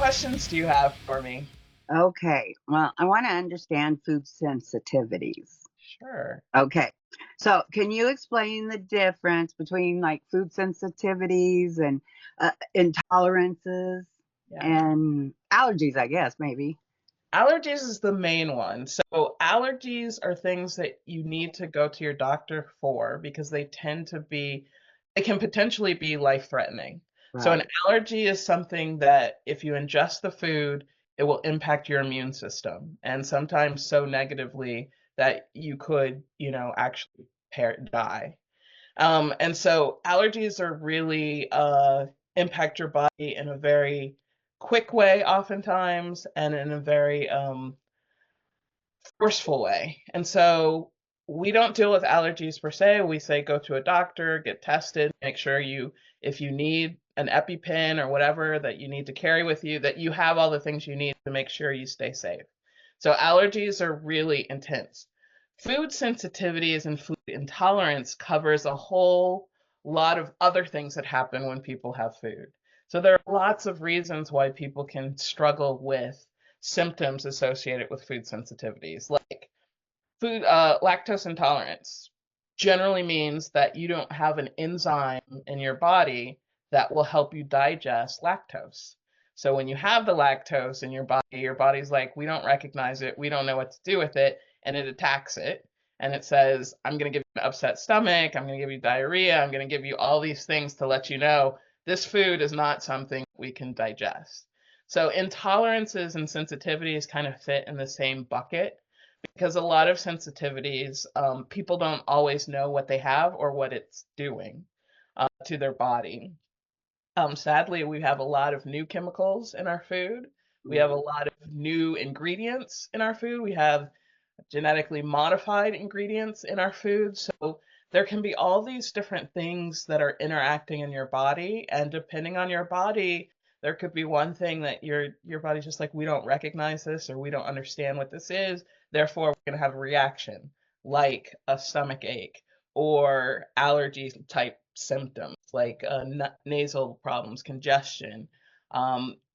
questions do you have for me? Okay. Well, I want to understand food sensitivities. Sure. Okay. So, can you explain the difference between like food sensitivities and intolerances Yeah. and allergies, I guess, maybe? Allergies is the main one. So allergies are things that you need to go to your doctor for because they can potentially be life-threatening. So an Right. allergy is something that if you ingest the food, it will impact your immune system, and sometimes so negatively that you could, actually die. And so allergies are really impact your body in a very quick way, oftentimes, and in a very forceful way. And so we don't deal with allergies per se. We say go to a doctor, get tested, make sure if you need an EpiPen or whatever that you need to carry with you, that you have all the things you need to make sure you stay safe. So allergies are really intense. Food sensitivities and food intolerance covers a whole lot of other things that happen when people have food. So there are lots of reasons why people can struggle with symptoms associated with food sensitivities, like lactose intolerance generally means that you don't have an enzyme in your body that will help you digest lactose. So when you have the lactose in your body's like, we don't recognize it, we don't know what to do with it, and it attacks it. And it says, I'm going to give you an upset stomach, I'm going to give you diarrhea, I'm going to give you all these things to let you know this food is not something we can digest. So intolerances and sensitivities kind of fit in the same bucket because a lot of sensitivities, people don't always know what they have or what it's doing to their body. Sadly, we have a lot of new chemicals in our food. We have a Mhm. lot of new ingredients in our food. We have genetically modified ingredients in our food. So there can be all these different things that are interacting in your body, and depending on your body, there could be one thing that your body's just like, we don't recognize this or we don't understand what this is, therefore we're going to have a reaction like a stomach ache or allergy type symptoms like nasal problems, congestion,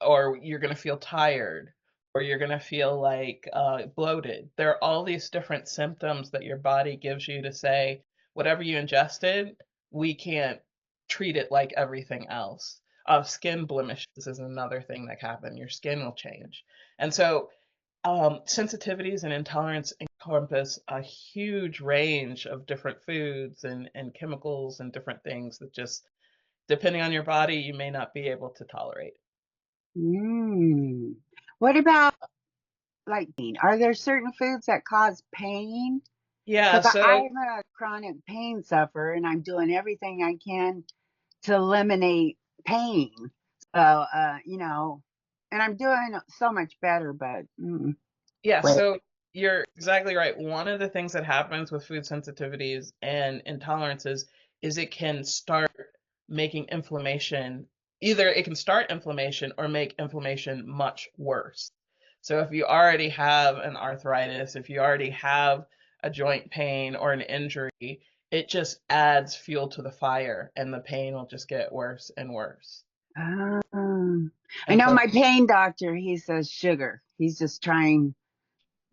or you're going to feel tired or you're going to feel like bloated. There are all these different symptoms that your body gives you to say, whatever you ingested, we can't treat it like everything else. Skin blemishes is another thing that can happen. Your skin will change. And so sensitivities and intolerance encompass a huge range of different foods and chemicals and different things that just, depending on your body, you may not be able to tolerate. Mm. What about like pain? Are there certain foods that cause pain? Yeah, Because so I'm a chronic pain sufferer and I'm doing everything I can to eliminate pain. So, and I'm doing so much better, but Yeah, wait. so you're exactly right. One of the things that happens with food sensitivities and intolerances is it can start making inflammation. Either it can start inflammation or make inflammation much worse. So if you already have an arthritis, if you already have a joint pain or an injury, it just adds fuel to the fire and the pain will just get worse and worse. Um, I And know so my pain doctor, he says sugar. He's just trying.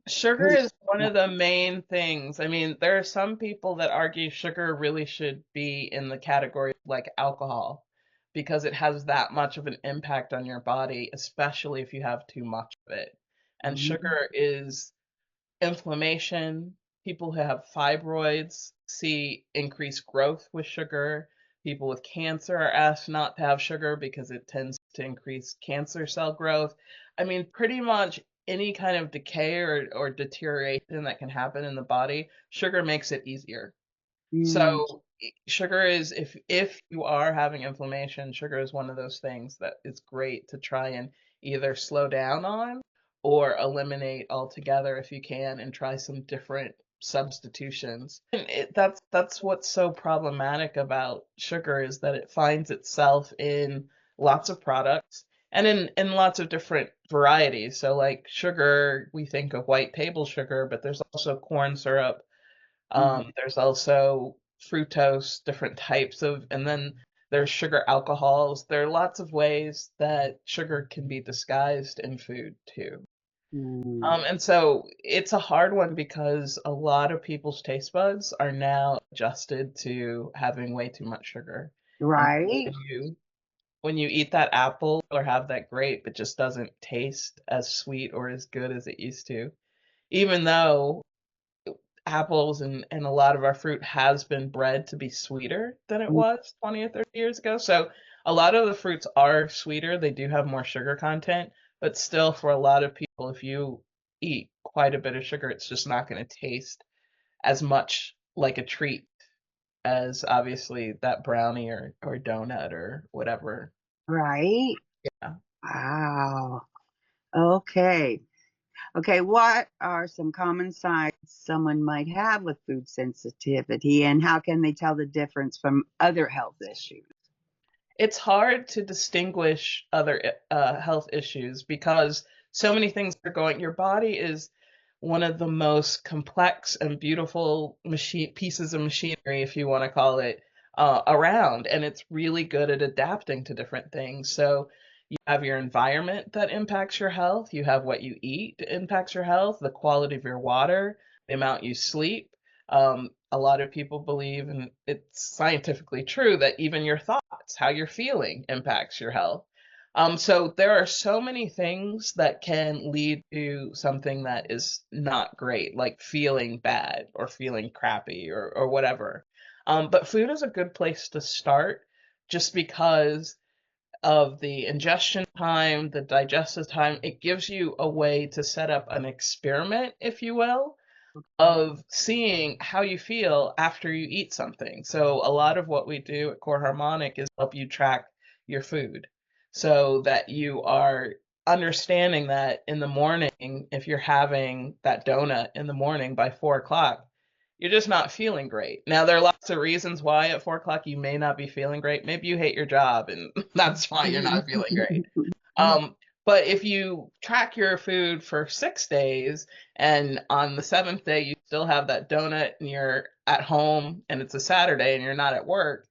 sugar is one of the main things. I mean, there are some people that argue sugar really should be in the category of like alcohol because it has that much of an impact on your body, especially if you have too much of it. And Mhm. sugar is inflammation. People who have fibroids see increased growth with sugar. People with cancer are asked not to have sugar because it tends to increase cancer cell growth. I mean, pretty much any kind of decay or deterioration that can happen in the body, sugar makes it easier. Mm. So sugar is, if you are having inflammation, sugar is one of those things that is great to try and either slow down on or eliminate altogether if you can and try some different substitutions. And that's what's so problematic about sugar is that it finds itself in lots of products and in lots of different varieties. So like sugar, we think of white table sugar, but there's also corn syrup, Mhm. there's also fructose, different types of, and then There's sugar alcohols. There are lots of ways that sugar can be disguised in food too. Mm. And so it's a hard one because a lot of people's taste buds are now adjusted to having way too much sugar. And Right, when you eat that apple or have that grape, it just doesn't taste as sweet or as good as it used to. Even though apples and a lot of our fruit has been bred to be sweeter than it was 20 or 30 years ago. So a lot of the fruits are sweeter. They do have more sugar content, but still for a lot of people, if you eat quite a bit of sugar, it's just not going to taste as much like a treat as obviously that brownie or donut or whatever. right. Yeah. Wow. Okay. Okay, what are some common signs someone might have with food sensitivity, and how can they tell the difference from other health issues? It's hard to distinguish other health issues because so many things are going. Your body is one of the most complex and beautiful machine pieces of machinery, if you want to call it, around, and it's really good at adapting to different things. So you have your environment that impacts your health. You have what you eat that impacts your health, the quality of your water, the amount you sleep. A lot of people believe, and it's scientifically true, that even your thoughts, how you're feeling, impacts your health. So there are so many things that can lead to something that is not great, like feeling bad or feeling crappy or whatever. But food is a good place to start just because of the ingestion time, the digestive time. It gives you a way to set up an experiment, if you will, of seeing how you feel after you eat something. So a lot of what we do at Core Harmonic is help you track your food so that you are understanding that in the morning, if you're having that donut in the morning by 4 o'clock, you're just not feeling great. Now, there are lots of reasons why at 4 o'clock you may not be feeling great. Maybe you hate your job and that's why you're not feeling great. Um, but if you track your food for 6 days and on the seventh day you still have that donut and you're at home and it's a Saturday and you're not at work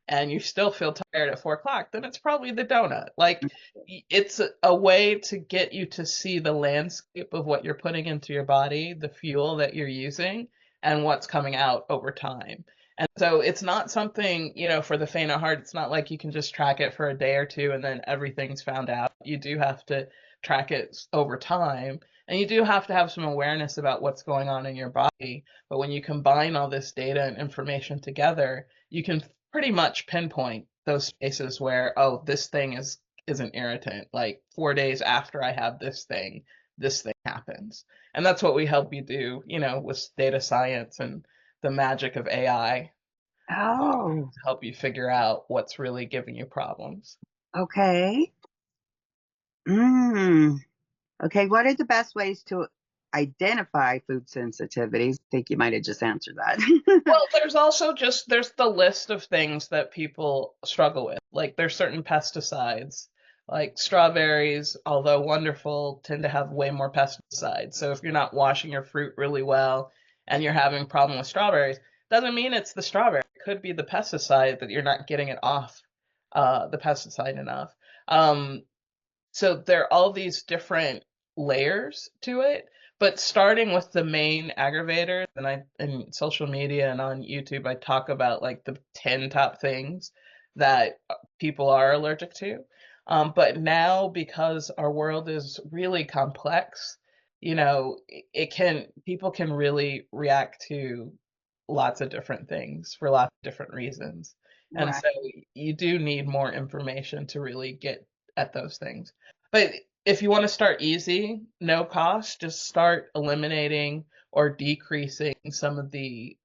and you still feel tired at 4 o'clock, then it's probably the donut. Like it's a way to get you to see the landscape of what you're putting into your body, the fuel that you're using, and what's coming out over time. And so it's not something, for the faint of heart. It's not like you can just track it for a day or two and then everything's found out. You do have to track it over time. And you do have to have some awareness about what's going on in your body. But when you combine all this data and information together, you can pretty much pinpoint those spaces where, oh, this thing is an irritant. Like 4 days after I have this thing happens. And that's what we help you do, with data science and the magic of AI Oh, to help you figure out what's really giving you problems. okay. Mm. Okay, what are the best ways to identify food sensitivities? I think you might have just answered that. Well, there's the list of things that people struggle with. Like there's certain pesticides, like strawberries, although wonderful, tend to have way more pesticides. So if you're not washing your fruit really well and you're having a problem with strawberries, doesn't mean it's the strawberry. It could be the pesticide that you're not getting it off the pesticide enough. Um, so there are all these different layers to it, but starting with the main aggravators, and I in social media and on YouTube, I talk about like the 10 top things that people are allergic to. But now, because our world is really complex, people can really react to lots of different things for lots of different reasons. And Right. so you do need more information to really get at those things. But if you want to start easy, no cost, just start eliminating or decreasing some of the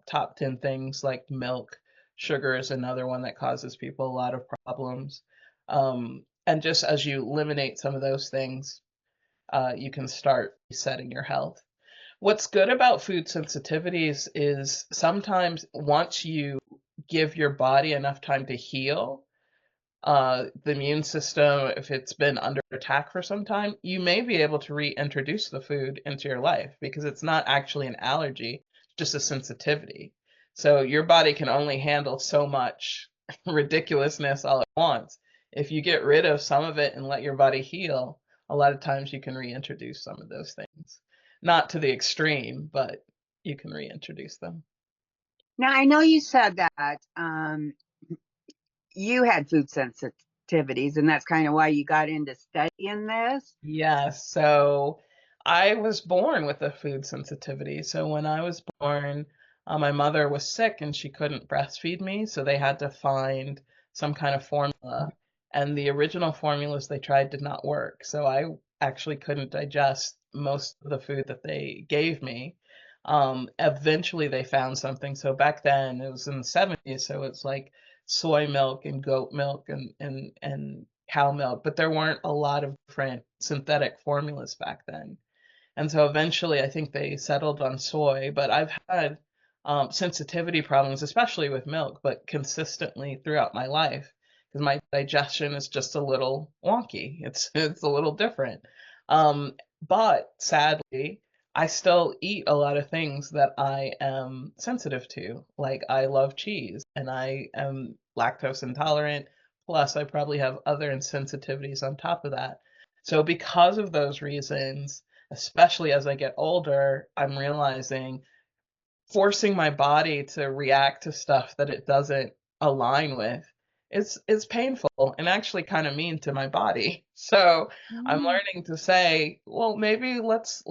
top 10 things like milk. Sugar is another one that causes people a lot of problems. And just as you eliminate some of those things, you can start resetting your health. What's good about food sensitivities is sometimes once you give your body enough time to heal, the immune system, if it's been under attack for some time, you may be able to reintroduce the food into your life because it's not actually an allergy, it's just a sensitivity. So your body can only handle so much ridiculousness all at once. If you get rid of some of it and let your body heal, a lot of times you can reintroduce some of those things. Not to the extreme, but you can reintroduce them. Now, I know you said that you had food sensitivities, and that's kind of why you got into studying this. Yes. So I was born with a food sensitivity. So when I was born, my mother was sick and she couldn't breastfeed me. So they had to find some kind of formula. And the original formulas they tried did not work. So I actually couldn't digest most of the food that they gave me. Eventually they found something. So back then it was in the 70s. So it's like soy milk and goat milk and cow milk, but there weren't a lot of different synthetic formulas back then. And so eventually I think they settled on soy, but I've had sensitivity problems, especially with milk, but consistently throughout my life because my digestion is just a little wonky. It's a little different. Um, but sadly, I still eat a lot of things that I am sensitive to. Like I love cheese and I am lactose intolerant. Plus, I probably have other insensitivities on top of that. So because of those reasons, especially as I get older, I'm realizing forcing my body to react to stuff that it doesn't align with is painful and actually kind of mean to my body. So I'm Mm. learning to say, well, maybe let's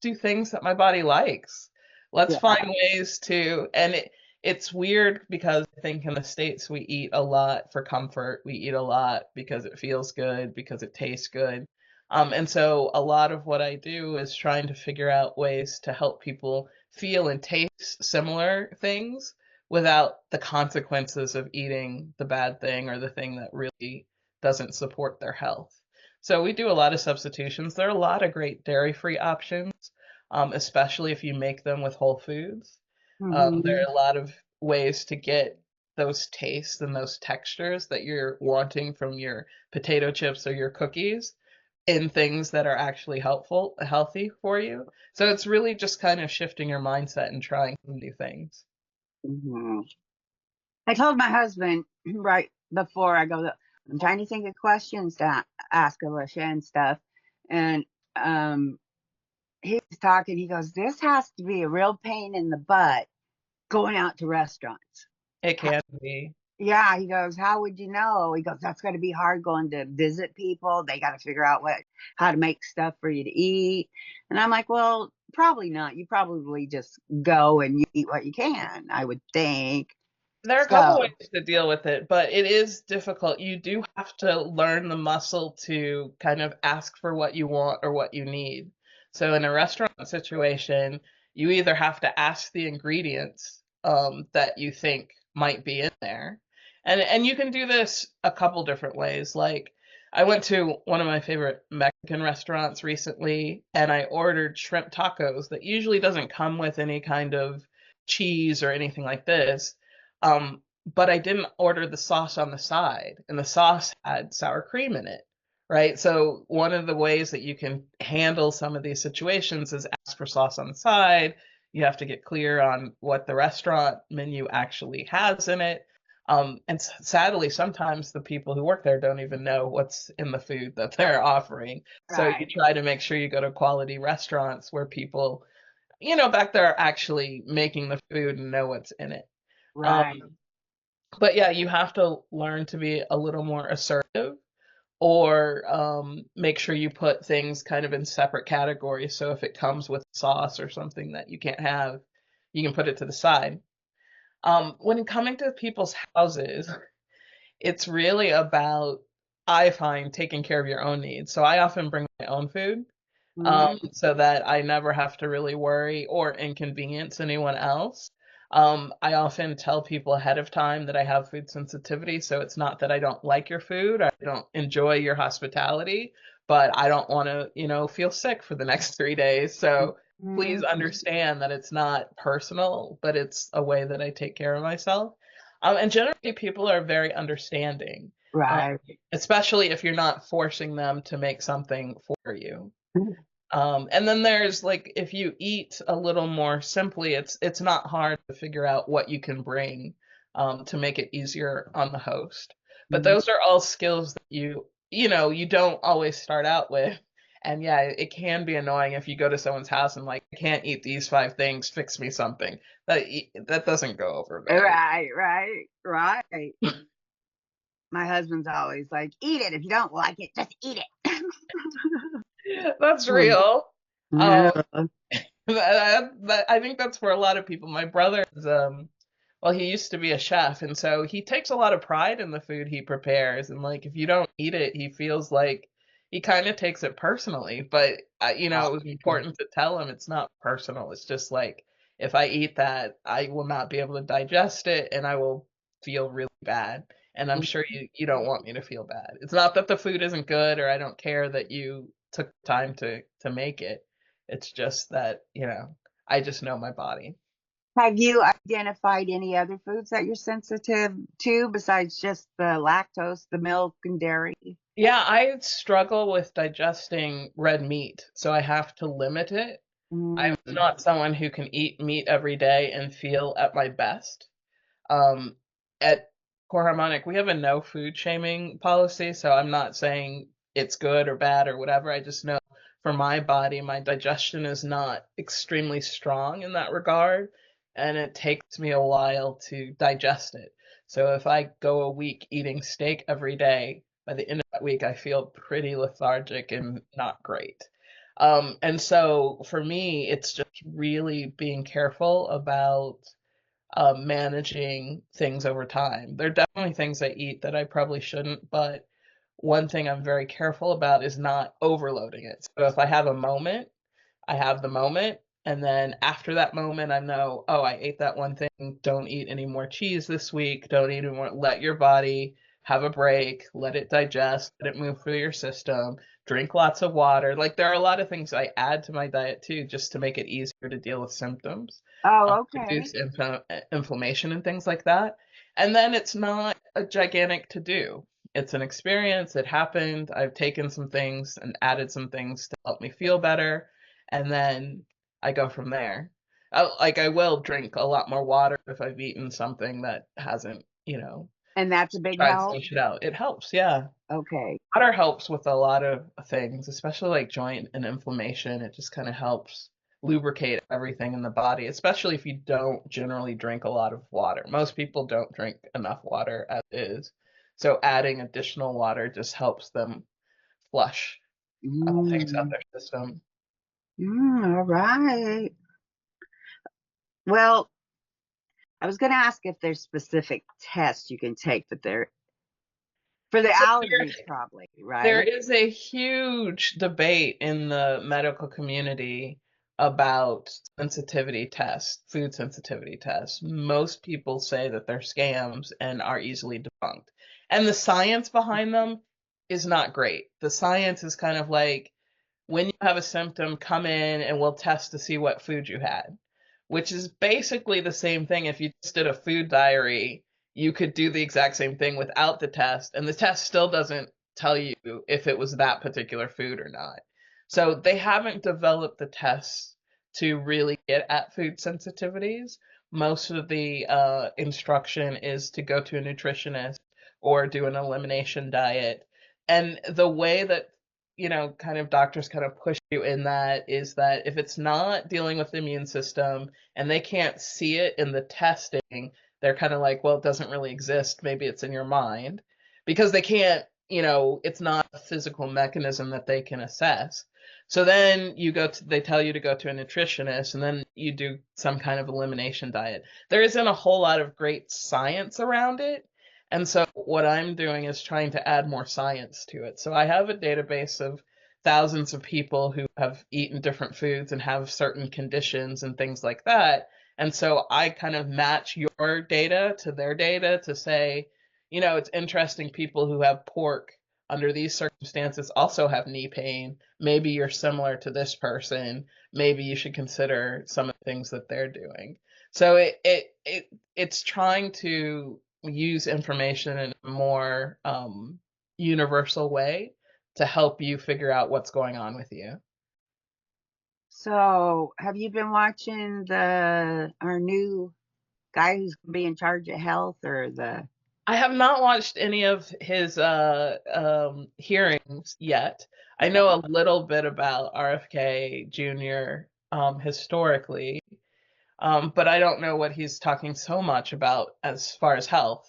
do things that my body likes. Let's Yeah, find ways to, and it's weird because I think in the States we eat a lot for comfort. We eat a lot because it feels good, because it tastes good. And so a lot of what I do is trying to figure out ways to help people feel and taste similar things without the consequences of eating the bad thing or the thing that really doesn't support their health. So we do a lot of substitutions. There are a lot of great dairy-free options, especially if you make them with whole foods. There hmm are a lot of ways to get those tastes and those textures that you're wanting from your potato chips or your cookies in things that are actually healthy for you. So it's really just kind of shifting your mindset and trying some new things. hmm I told my husband right before I go, "Look, I'm trying to think of questions to ask Alicia and stuff," and um, he was talking. He goes, "This has to be a real pain in the butt going out to restaurants." It can be. Yeah, he goes, "How would you know?" He goes, "That's gonna be hard going to visit people. They gotta figure out how to make stuff for you to eat." And I'm like, "Well, probably not. You probably just go and you eat what you can, I would think." There are a couple So, ways to deal with it, but it is difficult. You do have to learn the muscle to kind of ask for what you want or what you need. So in a restaurant situation, you either have to ask the ingredients that you think might be in there. And you can do this a couple different ways. Like I went to one of my favorite Mexican restaurants recently and I ordered shrimp tacos that usually doesn't come with any kind of cheese or anything like this. But I didn't order the sauce on the side, and the sauce had sour cream in it, right? So one of the ways that you can handle some of these situations is ask for sauce on the side. You have to get clear on what the restaurant menu actually has in it. And sadly, sometimes the people who work there don't even know what's in the food that they're offering. So you right, try to make sure you go to quality restaurants where people, back there are actually making the food and know what's in it. Um, right, but yeah, you have to learn to be a little more assertive or make sure you put things kind of in separate categories. So if it comes with sauce or something that you can't have, you can put it to the side. When coming to people's houses, it's really about, I find, taking care of your own needs. So I often bring my own food mhm, so that I never have to really worry or inconvenience anyone else. I often tell people ahead of time that I have food sensitivity, so it's not that I don't like your food, I don't enjoy your hospitality, but I don't want to, feel sick for the next 3 days. So please mhm, understand that it's not personal, but it's a way that I take care of myself. And generally, people are very understanding, um, right, especially if you're not forcing them to make something for you. And then there's like if you eat a little more simply, it's not hard to figure out what you can bring. to make it easier on the host. But Mm. those are all skills that you don't always start out with. And yeah, it can be annoying if you go to someone's house and like, I can't eat these 5 things, fix me something. That doesn't go over very. Right, right, right. My husband's always like, "Eat it. If you don't like it, just eat it." That's Mm. real. Um, Yeah. I think that's for a lot of people. My brother is, well, he used to be a chef, and so he takes a lot of pride in the food he prepares. And like, if you don't eat it, he feels like he kind of takes it personally. But it was important to tell him it's not personal. It's just like, if I eat that, I will not be able to digest it, and I will feel really bad. And I'm sure you don't want me to feel bad. It's not that the food isn't good, or I don't care that you took time to make it. It's just that, I just know my body. Have you identified any other foods that you're sensitive to besides just the lactose, the milk and dairy? Yeah, I struggle with digesting red meat, so I have to limit it. I'm Mm. not someone who can eat meat every day and feel at my best. Um, at Core Harmonic, we have a no food shaming policy, so I'm not saying it's good or bad or whatever. I just know for my body, my digestion is not extremely strong in that regard, and it takes me a while to digest it. So if I go a week eating steak every day, by the end of that week, I feel pretty lethargic and not great. And so for me, it's just really being careful about managing things over time. There are definitely things I eat that I probably shouldn't, but one thing I'm very careful about is not overloading it. So if I have a moment, I have the moment. And then after that moment, I know, oh, I ate that one thing. Don't eat any more cheese this week. Don't eat any more. Let your body have a break. Let it digest. Let it move through your system. Drink lots of water. Like there are a lot of things I add to my diet too, just to make it easier to deal with symptoms, Oh, okay. reduce inflammation and things like that. And then it's not a gigantic to do. It's an experience. It happened. I've taken some things and added some things to help me feel better, and then I go from there. I will drink a lot more water if I've eaten something that hasn't, And that's a big tried to help? flush it out. It helps, yeah. Okay. Water helps with a lot of things, especially like joint and inflammation. It just kind of helps lubricate everything in the body, especially if you don't generally drink a lot of water. Most people don't drink enough water as is. So adding additional water just helps them flush things out Mm. their system. All right. Well, I was going to ask if there's specific tests you can take, but they're for the So allergies, probably, there right? is a huge debate in the medical community about sensitivity tests, food sensitivity tests. Most people say that they're scams and are easily debunked. And the science behind them is not great. The science is kind of like, when you have a symptom, come in and we'll test to see what food you had, which is basically the same thing. If you just did a food diary, you could do the exact same thing without the test, and the test still doesn't tell you if it was that particular food or not. So they haven't developed the tests to really get at food sensitivities. Most of the instruction is to go to a nutritionist or do an elimination diet. And the way that kind of doctors kind of push you in that is that if it's not dealing with the immune system and they can't see it in the testing, they're kind of like, well, it doesn't really exist. Maybe it's in your mind because they can't, it's not a physical mechanism that they can assess. So then they tell you to go to a nutritionist and then you do some kind of elimination diet. There isn't a whole lot of great science around it. And so what I'm doing is trying to add more science to it. So I have a database of thousands of people who have eaten different foods and have certain conditions and things like that. And so I kind of match your data to their data to say, it's interesting, people who have pork under these circumstances also have knee pain. Maybe you're similar to this person. Maybe you should consider some of the things that they're doing. So it's trying to use information in a more universal way to help you figure out what's going on with you. So, have you been watching the our new guy who's gonna be in charge of health or the I have not watched any of his hearings yet. I know a little bit about RFK Jr. Historically, but I don't know what he's talking so much about as far as health.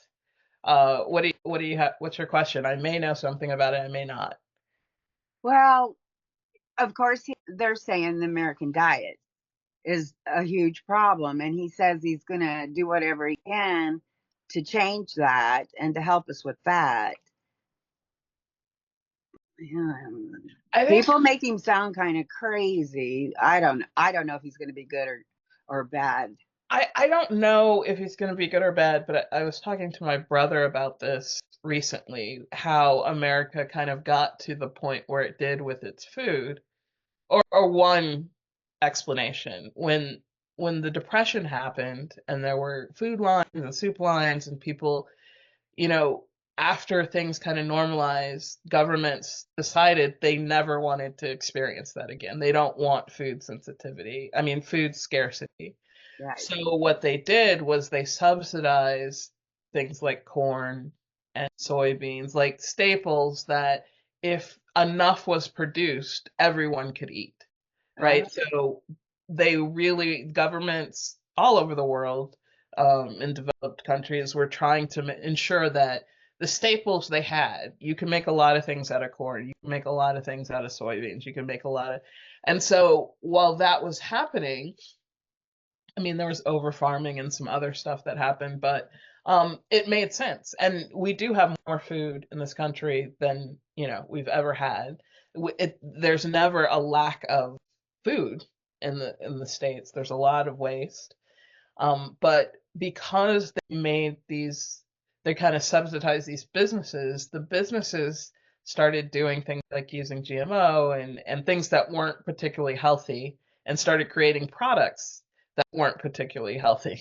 What do you have? What's your question? I may know something about it. I may not. well, of course they're saying the American diet is a huge problem, and he says he's gonna do whatever he can to change that and to help us with that. Yeah. I think People make him sound kind of crazy. I don't know if he's going to be good or bad. I don't know if he's going to be good or bad, but I was talking to my brother about this recently, how America kind of got to the point where it did with its food, or one explanation when the depression happened and there were food lines and soup lines and people, you know, after things kind of normalized, governments decided they never wanted to experience that again. They don't want food sensitivity. I mean, food scarcity. Right. So what they did was they subsidized things like corn and soybeans, like staples that if enough was produced, everyone could eat, Uh, right? So they really, governments all over the world, in developed countries, were trying to ensure that the staples they had, you can make a lot of things out of corn, you can make a lot of things out of soybeans, you can make a lot of, and so while that was happening, I mean, there was over farming and some other stuff that happened, but it made sense. And we do have more food in this country than, we've ever had. There's never a lack of food in the States. There's a lot of waste. But because they kind of subsidized these businesses, the businesses started doing things like using GMO and things that weren't particularly healthy and started creating products that weren't particularly healthy.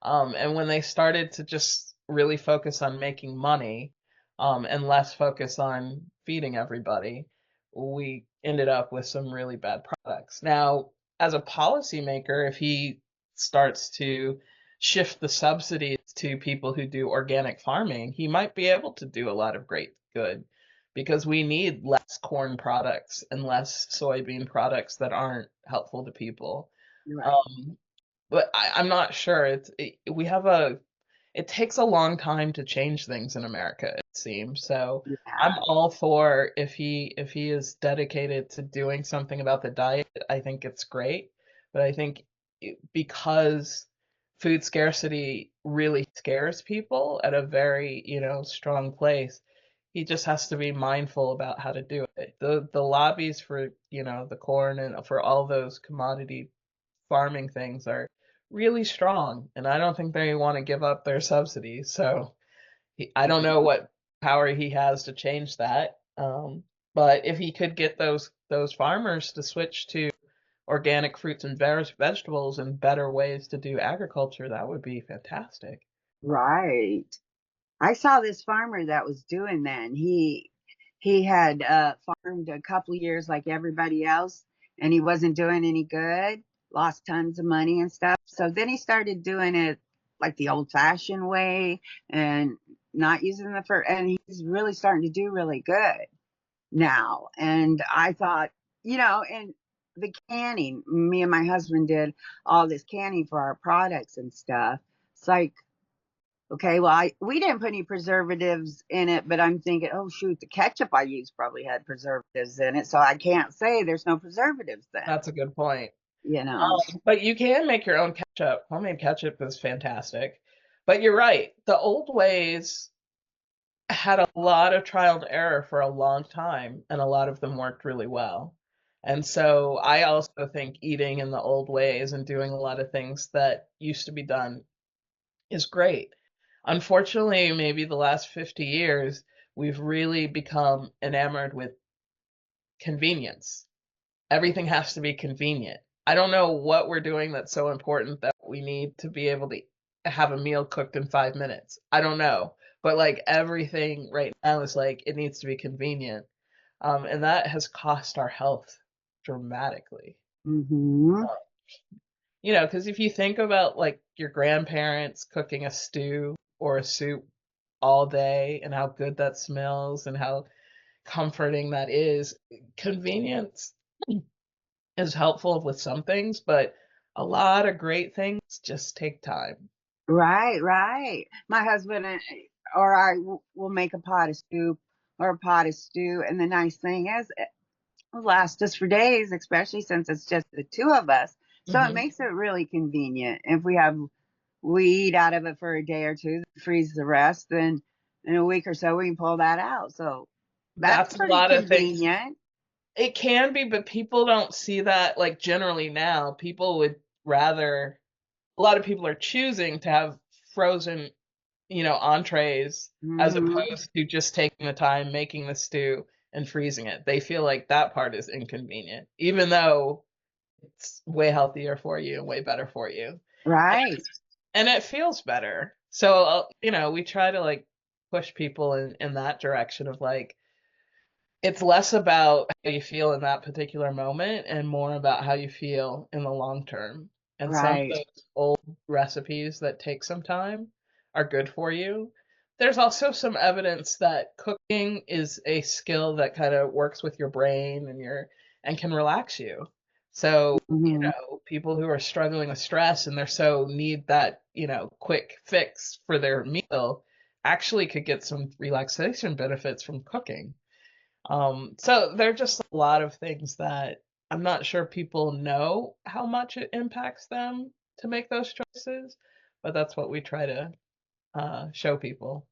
And when they started to just really focus on making money, and less focus on feeding everybody, we ended up with some really bad products. Now, as a policymaker, if he starts to shift the subsidies to people who do organic farming, he might be able to do a lot of great good because we need less corn products and less soybean products that aren't helpful to people. right. Um, but I'm not sure. We have it takes a long time to change things in America, it seems. So I'm Yeah. all for if he is dedicated to doing something about the diet, I think it's great. But I think because food scarcity really scares people at a very, strong place, he just has to be mindful about how to do it. The lobbies for, the corn and for all those commodity farming things are really strong, and I don't think they want to give up their subsidies. So I don't know what power he has to change that. But if he could get those farmers to switch to organic fruits and vegetables and better ways to do agriculture, that would be fantastic. Right. I saw this farmer that was doing that. And he had farmed a couple years like everybody else, and he wasn't doing any good. Lost tons of money and stuff. So then he started doing it like the old-fashioned way and not using the and he's really starting to do really good now. And I thought, and the canning, me and my husband did all this canning for our products and stuff. It's like, okay, well, we didn't put any preservatives in it, but I'm thinking, oh shoot, the ketchup I used probably had preservatives in it, so I can't say there's no preservatives then, That's a good point. you know. But you can make your own ketchup. Homemade ketchup is fantastic. But you're right. The old ways had a lot of trial and error for a long time, and a lot of them worked really well. And so I also think eating in the old ways and doing a lot of things that used to be done is great. Unfortunately, maybe the last 50 years, we've really become enamored with convenience. Everything has to be convenient. I don't know what we're doing that's so important that we need to be able to have a meal cooked in 5 minutes. I don't know. But like everything right now is like it needs to be convenient. And that has cost our health dramatically. Hmm. because if you think about like your grandparents cooking a stew or a soup all day and how good that smells and how comforting that is, convenience is helpful with some things, but a lot of great things just take time. Right, right. My husband or I will make a pot of soup or a pot of stew, and the nice thing is it will last us for days, especially since it's just the two of us. So it Hmm. makes it really convenient. If we eat out of it for a day or two, freeze the rest, then in a week or so we can pull that out. So that's That's a pretty lot of things. convenient. It can be, but people don't see that. Like generally now, people would rather, a lot of people are choosing to have frozen, entrees as Hmm. opposed to just taking the time making the stew and freezing it. They feel like that part is inconvenient, even though it's way healthier for you and way better for you. Right, And it feels better. So, we try to like push people in that direction of like, it's less about how you feel in that particular moment and more about how you feel in the long term. And some of right, those old recipes that take some time are good for you. There's also some evidence that cooking is a skill that kind of works with your brain and can relax you. So, hmm, people who are struggling with stress and they're so need that, quick fix for their meal actually could get some relaxation benefits from cooking. So there are just a lot of things that I'm not sure people know how much it impacts them to make those choices, but that's what we try to show people.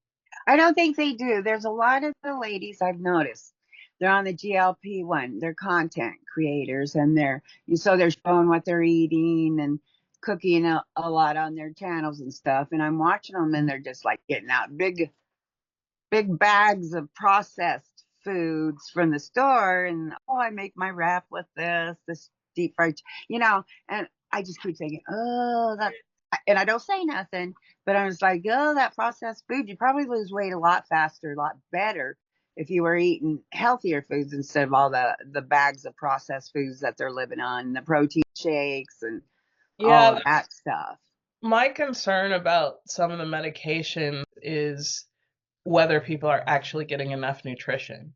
I don't think they do. There's a lot of the ladies I've noticed. They're on the GLP one. They're content creators, and they're showing what they're eating and cooking a lot on their channels and stuff. And I'm watching them, and they're just like getting out big bags of processed foods from the store, and oh, I make my wrap with this deep fried, and I just keep thinking, oh, that, and I don't say nothing, but I was like, oh, that processed food, you probably lose weight a lot faster, a lot better if you were eating healthier foods instead of all the bags of processed foods that they're living on, the protein shakes and all Yeah, of that stuff. my concern about some of the medication is whether people are actually getting enough nutrition.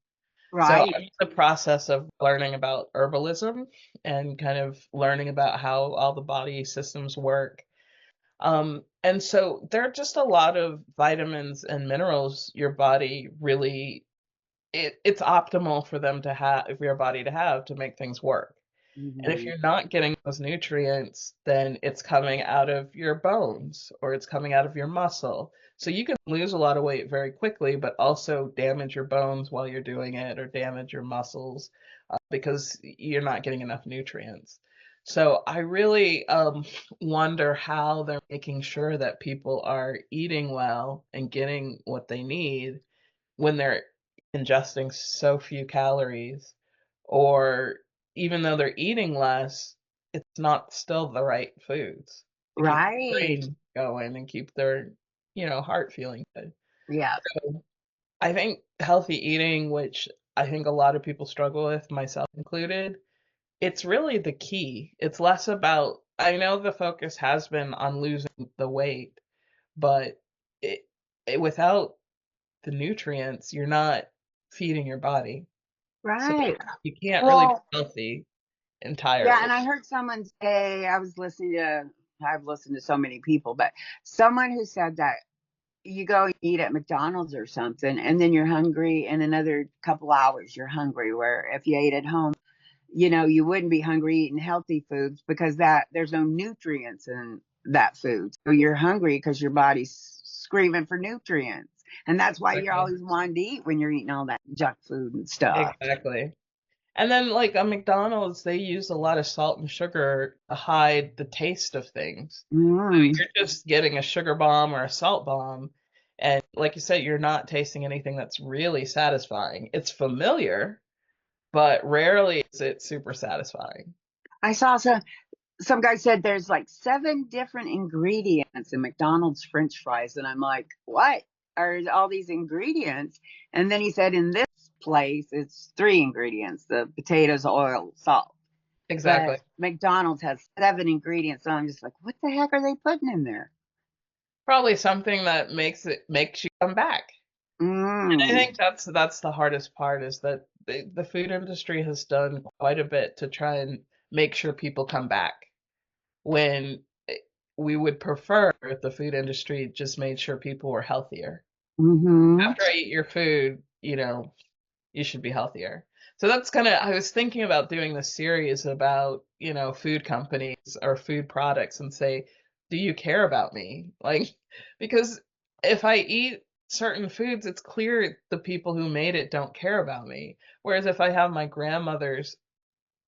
So Right. I'm in the process of learning about herbalism and kind of learning about how all the body systems work. And so there are just a lot of vitamins and minerals your body really it's optimal for them to have, for your body to have to make things work. And if Hmm. you're not getting those nutrients, then it's coming out of your bones or it's coming out of your muscle. So you can lose a lot of weight very quickly, but also damage your bones while you're doing it or damage your muscles because you're not getting enough nutrients. So I really wonder how they're making sure that people are eating well and getting what they need when they're ingesting so few calories, or even though they're eating less, it's not still the right foods to keep their Right. brain going and keep their, heart feeling good. Yeah. So I think healthy eating, which I think a lot of people struggle with, myself included, it's really the key. It's less about, I know the focus has been on losing the weight, but it, without the nutrients, you're not feeding your body. So Right. you can't really be Well, healthy yeah, entirely. and I heard someone say, I've listened to so many people, but someone who said that you go and eat at McDonald's or something, and then you're hungry in another couple hours, you're hungry. Where if you ate at home, you wouldn't be hungry eating healthy foods because there's no nutrients in that food. So you're hungry because your body's screaming for nutrients. And that's why you're Exactly. always wanting to eat when you're eating all that junk food and stuff. Exactly. And then like on McDonald's, they use a lot of salt and sugar to hide the taste of things. Mm. You're just getting a sugar bomb or a salt bomb. And like you said, you're not tasting anything that's really satisfying. It's familiar, but rarely is it super satisfying. I saw some guy said there's like 7 different ingredients in McDonald's French fries, and I'm like, what are all these ingredients? And then he said in this place it's 3 ingredients: the potatoes, oil, salt. but Exactly. McDonald's has 7 ingredients, so I'm just like, what the heck are they putting in there? Probably something that makes you come back. I Mm. think that's the hardest part is that the food industry has done quite a bit to try and make sure people come back when we would prefer if the food industry just made sure people were healthier. Mhm. After I eat your food, you should be healthier. So that's kind of, I was thinking about doing this series about, food companies or food products and say, do you care about me? Like, because if I eat certain foods, it's clear the people who made it don't care about me. Whereas if I have my grandmother's,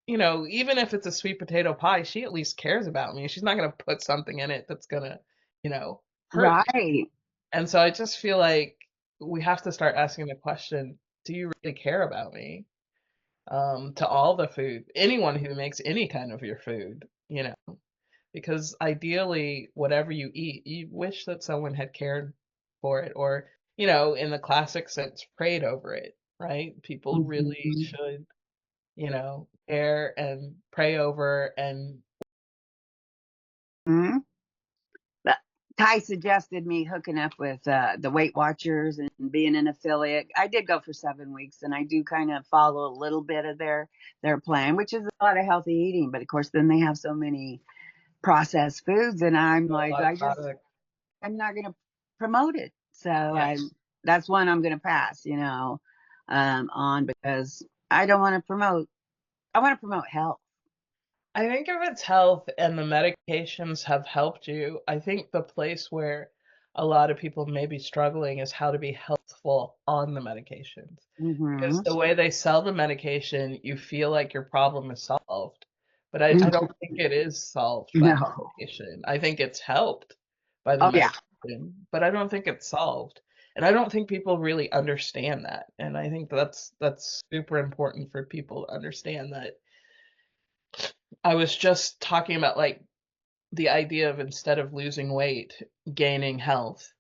even if it's a sweet potato pie, she at least cares about me. She's not going to put something in it that's going to, hurt me. Right. And so I just feel like we have to start asking the question, do you really care about me? To all the food, anyone who makes any kind of your food, because ideally, whatever you eat, you wish that someone had cared for it or, in the classic sense, prayed over it, right? People really Mhm. should, care and pray over and Mhm. But Ty suggested me hooking up with the Weight Watchers and being an affiliate. I did go for 7 weeks, and I do kind of follow a little bit of their plan, which is a lot of healthy eating. But of course, then they have so many processed foods, and I'm a like, lot of product. I'm not going to promote it. So Yeah. that's one I'm going to pass, on because I don't want to promote. I want to promote health. I think if it's health and the medications have helped you, I think the place where a lot of people may be struggling is how to be healthful on the medications. Because Hmm. the way they sell the medication, you feel like your problem is solved. But I don't think it is solved by the No. medication. I think it's helped by the Oh yeah. medication, but I don't think it's solved. And I don't think people really understand that. And I think that's super important for people to understand that. I was just talking about like the idea of instead of losing weight, gaining health.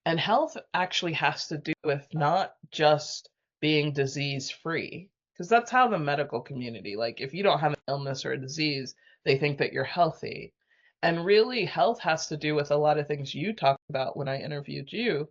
And health actually has to do with not just being disease free, because that's how the medical community, like if you don't have an illness or a disease, they think that you're healthy. And really, health has to do with a lot of things you talked about when I interviewed you,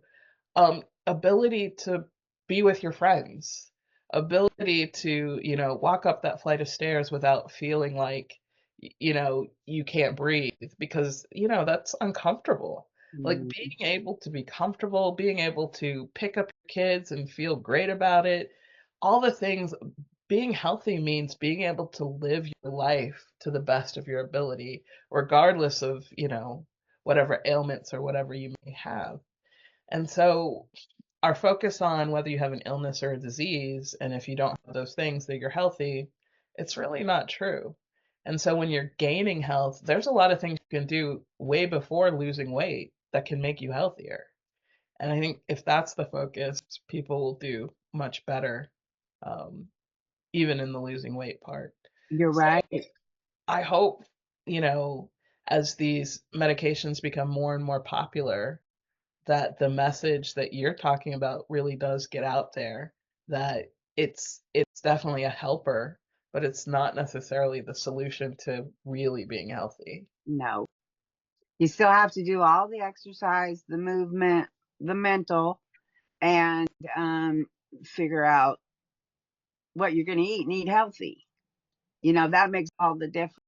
ability to be with your friends, ability to, walk up that flight of stairs without feeling like, you can't breathe because, that's uncomfortable. Like Mm. being able to be comfortable, being able to pick up your kids and feel great about it, all the things, being healthy means being able to live your life to the best of your ability, regardless of, whatever ailments or whatever you may have. And so our focus on whether you have an illness or a disease, and if you don't have those things, that you're healthy, it's really not true. And so when you're gaining health, there's a lot of things you can do way before losing weight that can make you healthier. And I think if that's the focus, people will do much better, um, even in the losing weight part. You're So right. I hope, you know, as these medications become more and more popular, that the message that you're talking about really does get out there, that it's definitely a helper, but it's not necessarily the solution to really being healthy. No. You still have to do all the exercise, the movement, the mental, and figure out what you're going to eat and eat healthy. That makes all the difference.